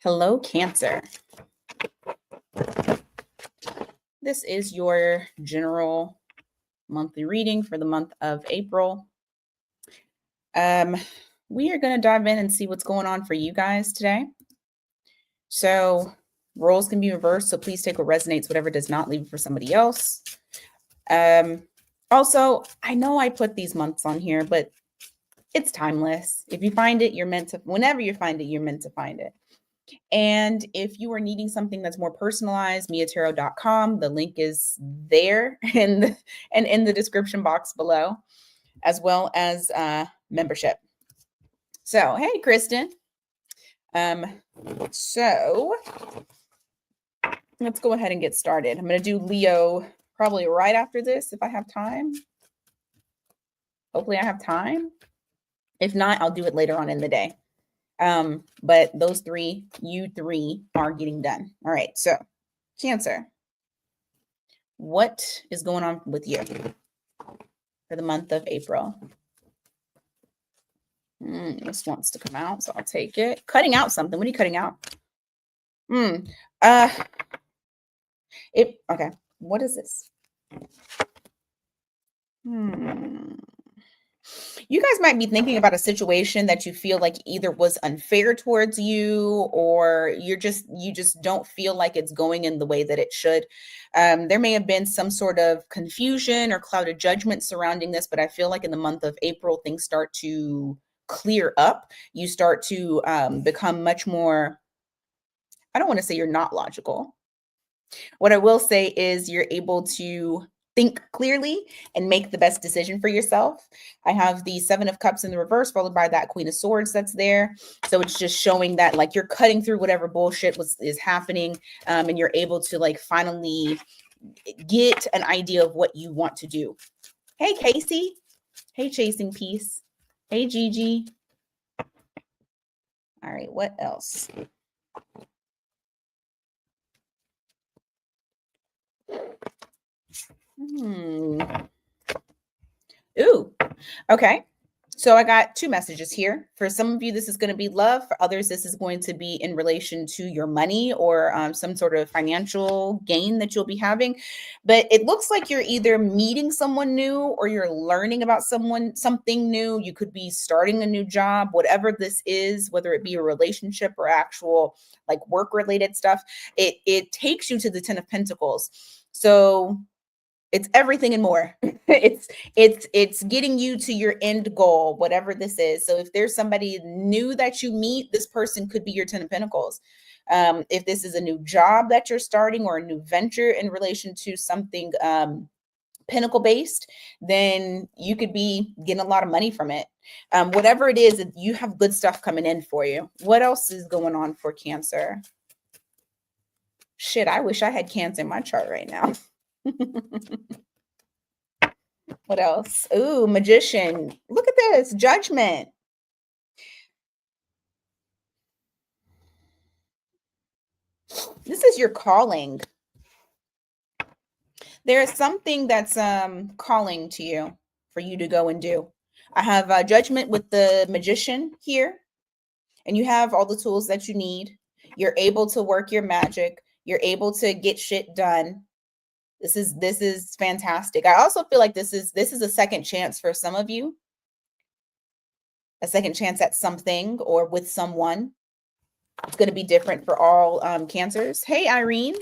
Hello, Cancer. This is your general monthly reading for the month of April. Um, we are going to dive in and see what's going on for you guys today. So, roles can be reversed, so please take what resonates, whatever does not, leave it for somebody else. Also, I know I put these months on here, but it's timeless. If you find it, whenever you find it, you're meant to find it. And if you are needing something that's more personalized, miatarot.com, the link is there and in the description box below, as well as membership. So, hey, Kristen. So let's go ahead and get started. I'm going to do Leo probably right after this if I have time. Hopefully I have time. If not, I'll do it later on in the day. But those three, you three, are getting done. All right. So, Cancer, what is going on with you for the month of April? This wants to come out, so I'll take it. Cutting out something. What are you cutting out? Okay. What is this? You guys might be thinking about a situation that you feel like either was unfair towards you, or you just don't feel like it's going in the way that it should. There may have been some sort of confusion or clouded judgment surrounding this, but I feel like in the month of April, things start to clear up. You start to become much more, I don't want to say you're not logical. What I will say is you're able to think clearly and make the best decision for yourself. I have the Seven of Cups in the reverse, followed by that Queen of Swords that's there. So it's just showing that like you're cutting through whatever bullshit is happening, and you're able to like finally get an idea of what you want to do. Hey, Casey. Hey, Chasing Peace. Hey, Gigi. All right, what else? Ooh, okay. So I got two messages here. For some of you, this is going to be love. For others, this is going to be in relation to your money or some sort of financial gain that you'll be having. But it looks like you're either meeting someone new or you're learning about something new. You could be starting a new job, whatever this is, whether it be a relationship or actual like work related stuff. It takes you to the 10 of Pentacles. So it's everything and more. it's getting you to your end goal, whatever this is. So if there's somebody new that you meet, this person could be your 10 of Pentacles. If this is a new job that you're starting or a new venture in relation to something pinnacle based, then you could be getting a lot of money from it. Whatever it is, you have good stuff coming in for you. What else is going on for Cancer? Shit, I wish I had Cancer in my chart right now. What else? Ooh, Magician. Look at this. Judgment. This is your calling. There is something that's calling to you for you to go and do. I have Judgment with the Magician here, and you have all the tools that you need. You're able to work your magic. You're able to get shit done. This is fantastic. I also feel like this is a second chance for some of you. A second chance at something or with someone. It's going to be different for all Cancers. Hey, Irene.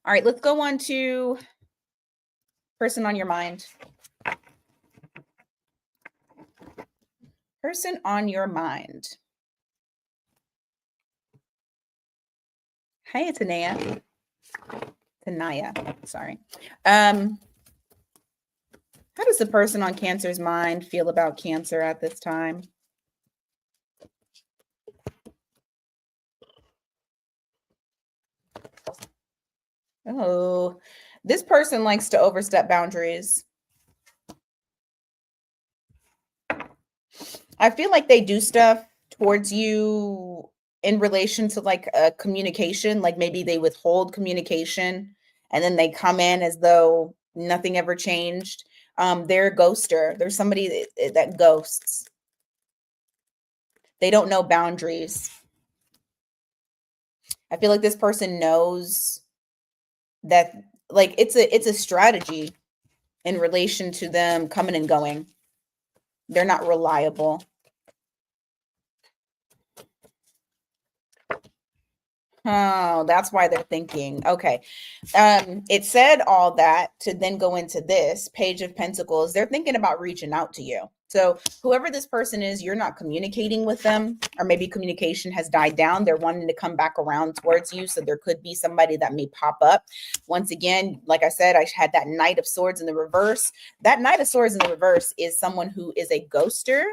All right, let's go on to person on your mind. Person on your mind. Hey, Tanaya. Sorry. How does the person on Cancer's mind feel about Cancer at this time? Oh, this person likes to overstep boundaries. I feel like they do stuff towards you in relation to like a communication, like maybe they withhold communication and then they come in as though nothing ever changed. They're a ghoster. There's somebody that ghosts. They don't know boundaries. I feel like this person knows that, like, it's a strategy in relation to them coming and going. They're not reliable. Oh, that's why they're thinking. Okay. It said all that to then go into this Page of Pentacles. They're thinking about reaching out to you. So whoever this person is, you're not communicating with them, or maybe communication has died down. They're wanting to come back around towards you. So there could be somebody that may pop up. Once again, like I said, I had that Knight of Swords in the reverse. That Knight of Swords in the reverse is someone who is a ghoster,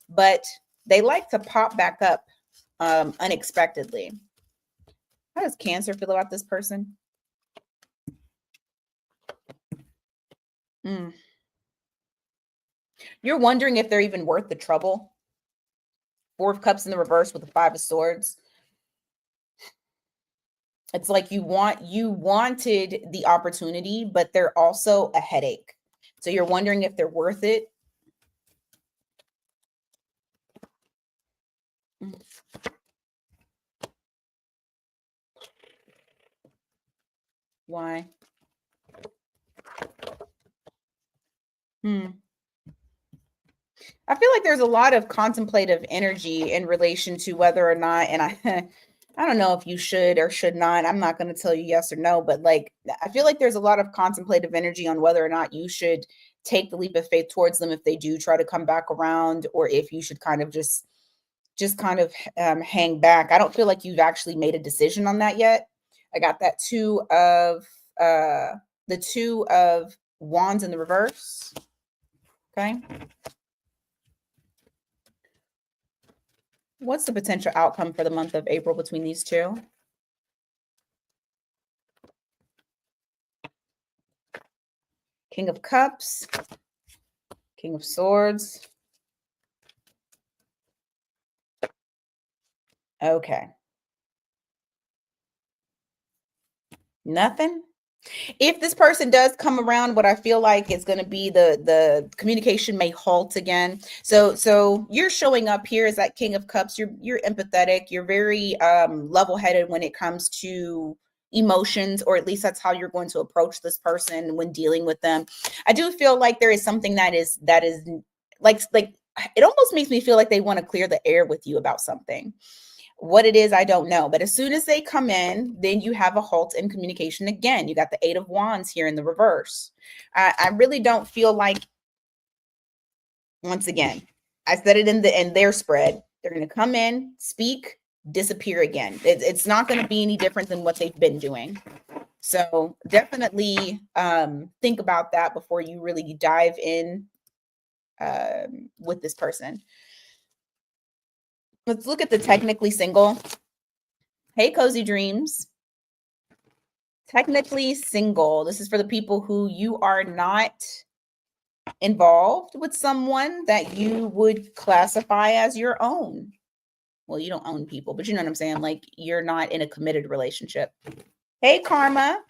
but they like to pop back up unexpectedly. How does Cancer feel about this person? Mm. You're wondering if they're even worth the trouble. Four of Cups in the reverse with the Five of Swords. It's like you wanted the opportunity, but they're also a headache. So you're wondering if they're worth it. Why? I feel like there's a lot of contemplative energy in relation to whether or not, and I don't know if you should or should not. I'm not going to tell you yes or no, but like I feel like there's a lot of contemplative energy on whether or not you should take the leap of faith towards them if they do try to come back around, or if you should kind of just kind of hang back. I don't feel like you've actually made a decision on that yet. I got that the Two of Wands in the reverse. Okay. What's the potential outcome for the month of April between these two? King of Cups, King of Swords. Okay. Nothing. If this person does come around, what I feel like is going to be the communication may halt again. So you're showing up here as that King of Cups. You're empathetic. You're very level-headed when it comes to emotions, or at least that's how you're going to approach this person when dealing with them. I do feel like there is something that is like it almost makes me feel like they want to clear the air with you about something. What it is, I don't know. But as soon as they come in, then you have a halt in communication again. You got the Eight of Wands here in the reverse. I really don't feel like, once again, I said it in their spread. They're going to come in, speak, disappear again. It's not going to be any different than what they've been doing. So definitely think about that before you really dive in with this person. Let's look at the technically single. Hey, Cozy Dreams. Technically single. This is for the people who you are not involved with someone that you would classify as your own. Well, you don't own people, but you know what I'm saying? Like you're not in a committed relationship. Hey, Karma.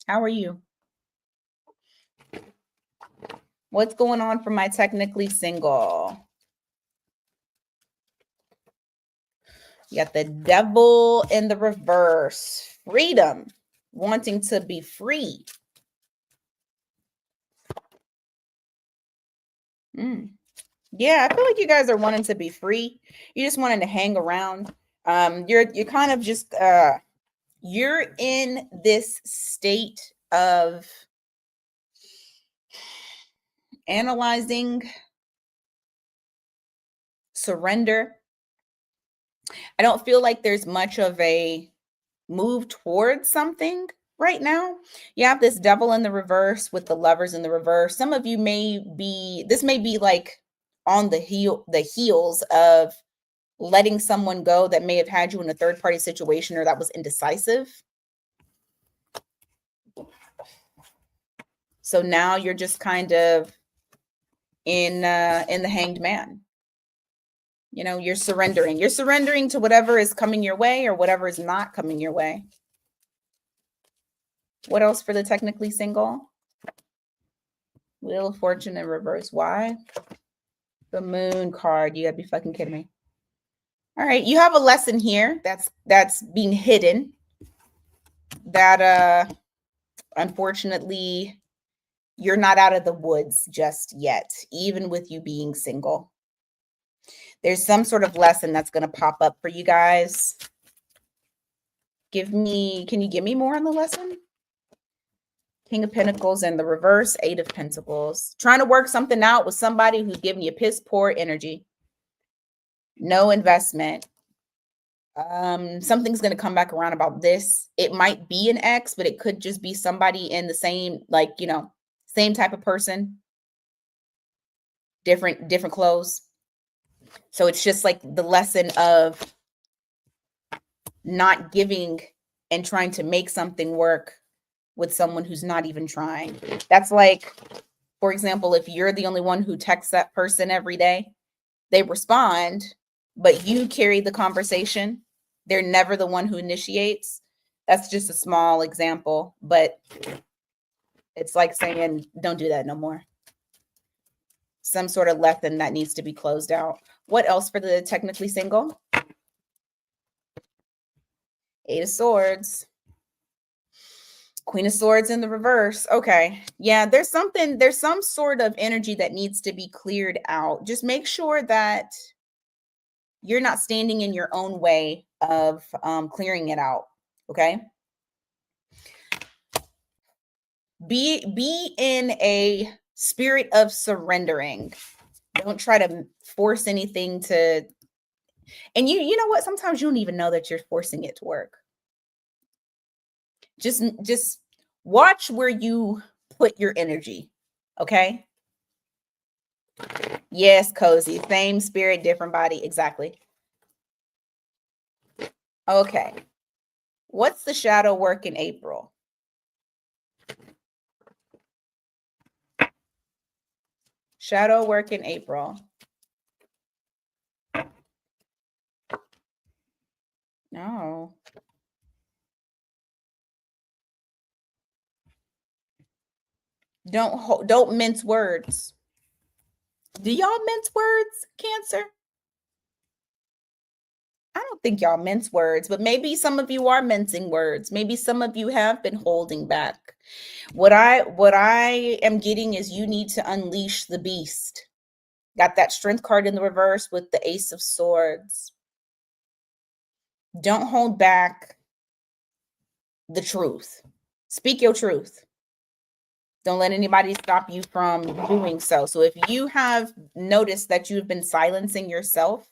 How are you? What's going on for my technically single? You got the Devil in the reverse. Freedom. Wanting to be free. Yeah, I feel like you guys are wanting to be free. You just wanting to hang around. You're kind of just you're in this state of analyzing, surrender. I don't feel like there's much of a move towards something right now. You have this Devil in the reverse with the Lovers in the reverse. Some of you this may be like on the heels of letting someone go that may have had you in a third party situation or that was indecisive. So now you're just kind of in the Hanged Man. You know, you're surrendering. You're surrendering to whatever is coming your way or whatever is not coming your way. What else for the technically single? Wheel of Fortune in reverse. Why? The Moon card. You gotta be fucking kidding me. All right, you have a lesson here that's being hidden that unfortunately you're not out of the woods just yet, even with you being single. There's some sort of lesson that's going to pop up for you guys. Can you give me more on the lesson? King of Pentacles and the reverse, Eight of Pentacles. Trying to work something out with somebody who's giving you piss poor energy. No investment. Something's going to come back around about this. It might be an ex, but it could just be somebody in the same, like, same type of person. Different clothes. So it's just like the lesson of not giving and trying to make something work with someone who's not even trying. That's like, for example, if you're the only one who texts that person every day, they respond, but you carry the conversation. They're never the one who initiates. That's just a small example, but it's like saying, don't do that no more. Some sort of lesson that needs to be closed out. What else for the technically single? Eight of Swords. Queen of Swords in the reverse. Okay. Yeah, there's some sort of energy that needs to be cleared out. Just make sure that you're not standing in your own way of clearing it out. Okay. Be in a spirit of surrendering. Don't try to force anything to, and you know what? Sometimes you don't even know that you're forcing it to work. Just watch where you put your energy. Okay. Yes, cozy. Same spirit, different body. Exactly. Okay. What's the shadow work in April? Shadow work in April. No. Don't mince words. Do y'all mince words, Cancer? I don't think y'all mince words, but maybe some of you are mincing words. Maybe some of you have been holding back. What I am getting is you need to unleash the beast. Got that strength card in the reverse with the Ace of Swords. Don't hold back the truth. Speak your truth. Don't let anybody stop you from doing so. So if you have noticed that you've been silencing yourself,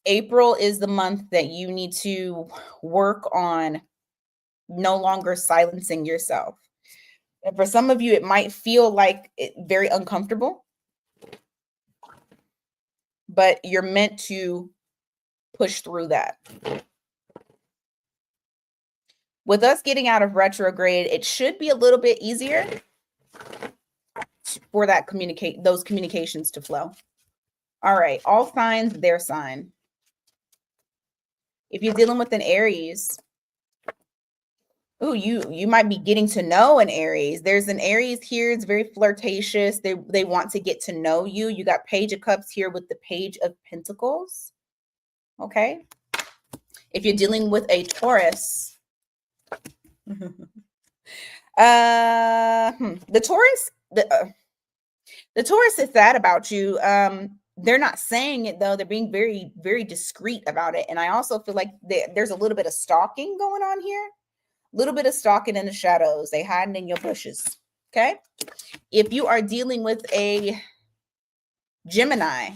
April is the month that you need to work on no longer silencing yourself. And for some of you, it might feel like very uncomfortable, but you're meant to push through that. With us getting out of retrograde, it should be a little bit easier for those communications to flow. All right, all signs, their sign. If you're dealing with an Aries, you might be getting to know an Aries. There's an Aries here. It's very flirtatious. They want to get to know you. You got Page of Cups here with the Page of Pentacles. Okay. If you're dealing with a Taurus, the Taurus is sad about you. They're not saying it though. They're being very, very discreet about it. And I also feel like there's a little bit of stalking going on here. A little bit of stalking in the shadows. They hiding in your bushes. Okay. If you are dealing with a Gemini,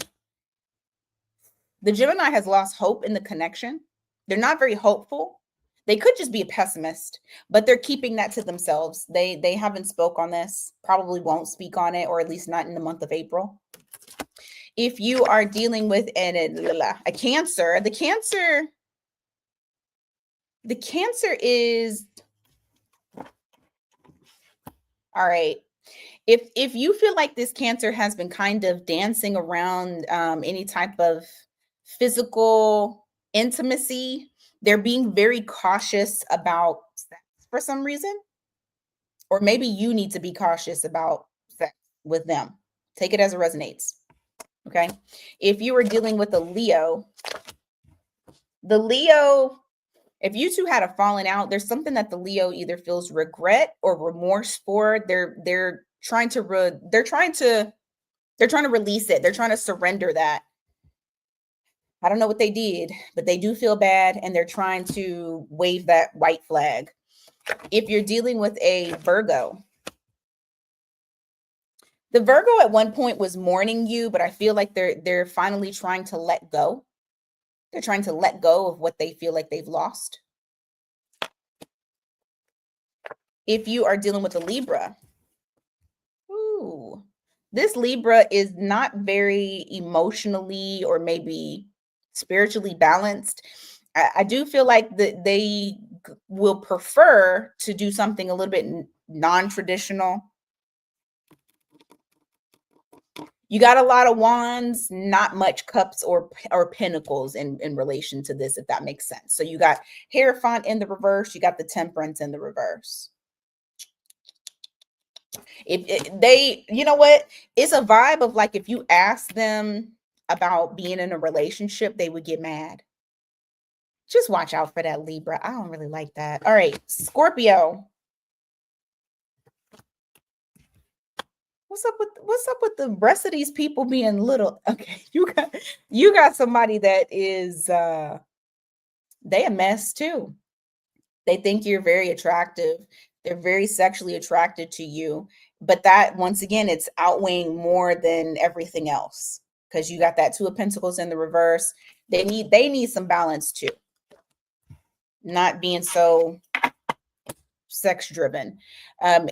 the Gemini has lost hope in the connection. They're not very hopeful. They could just be a pessimist, but they're keeping that to themselves. They haven't spoke on this, probably won't speak on it, or at least not in the month of April. If you are dealing with a Cancer, the Cancer is, all right. If you feel like this Cancer has been kind of dancing around any type of physical intimacy, they're being very cautious about sex for some reason. Or maybe you need to be cautious about sex with them. Take it as it resonates. Okay. If you are dealing with a Leo, The Leo, if you two had a falling out, there's something that the Leo either feels regret or remorse for. They're trying to they're trying to release it. They're trying to surrender that. I don't know what they did, but they do feel bad and they're trying to wave that white flag. If you're dealing with a Virgo, the Virgo at one point was mourning you, but I feel like they're finally trying to let go. They're trying to let go of what they feel like they've lost. If you are dealing with a Libra, ooh, this Libra is not very emotionally or maybe spiritually balanced. I do feel like that they will prefer to do something a little bit non-traditional. You got a lot of wands, not much cups or pentacles in relation to this, if that makes sense. So you got Hierophant in the reverse, you got the Temperance in the reverse. If they, you know what, it's a vibe of like if you ask them about being in a relationship, they would get mad. Just watch out for that Libra. I don't really like that. All right, Scorpio. What's up with the rest of these people being little? Okay, you got somebody that is they a mess too. They think you're very attractive. They're very sexually attracted to you, but that once again it's outweighing more than everything else because you got that Two of Pentacles in the reverse. They need some balance too. Not being so sex driven.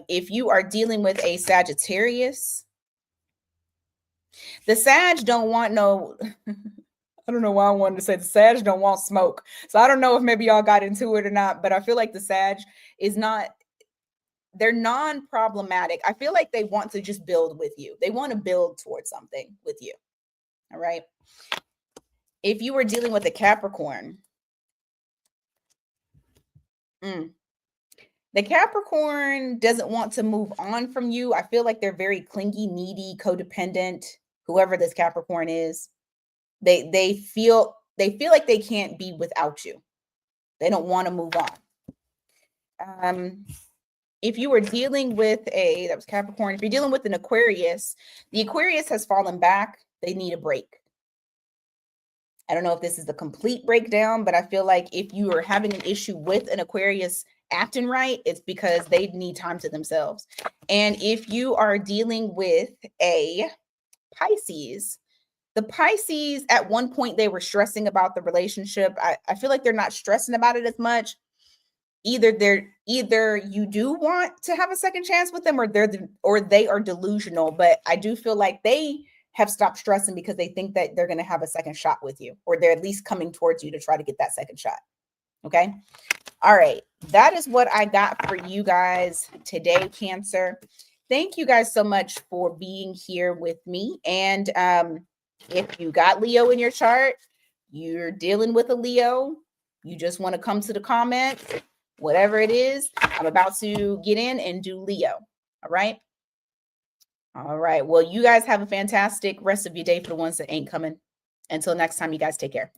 If you are dealing with a Sagittarius, the Sag don't want no, I don't know why I wanted to say the Sag don't want smoke. So I don't know if maybe y'all got into it or not, but I feel like the Sag is not, they're non-problematic. I feel like they want to just build with you. They want to build towards something with you. All right. If you were dealing with a Capricorn, the Capricorn doesn't want to move on from you. I feel like they're very clingy, needy, codependent, whoever this Capricorn is. They feel like they can't be without you. They don't want to move on. If you were dealing with that was Capricorn, if you're dealing with an Aquarius, the Aquarius has fallen back. They need a break. I don't know if this is the complete breakdown, but I feel like if you are having an issue with an Aquarius acting right, it's because they need time to themselves. And if you are dealing with a Pisces, the Pisces, at one point, they were stressing about the relationship. I feel like they're not stressing about it as much. Either you do want to have a second chance with them, or they are delusional. But I do feel like they have stopped stressing because they think that they're going to have a second shot with you, or they're at least coming towards you to try to get that second shot. Okay. All right. That is what I got for you guys today, Cancer. Thank you guys so much for being here with me. And if you got Leo in your chart, you're dealing with a Leo, you just want to come to the comments, whatever it is, I'm about to get in and do Leo. All right. All right. Well, you guys have a fantastic rest of your day for the ones that ain't coming. Until next time, you guys take care.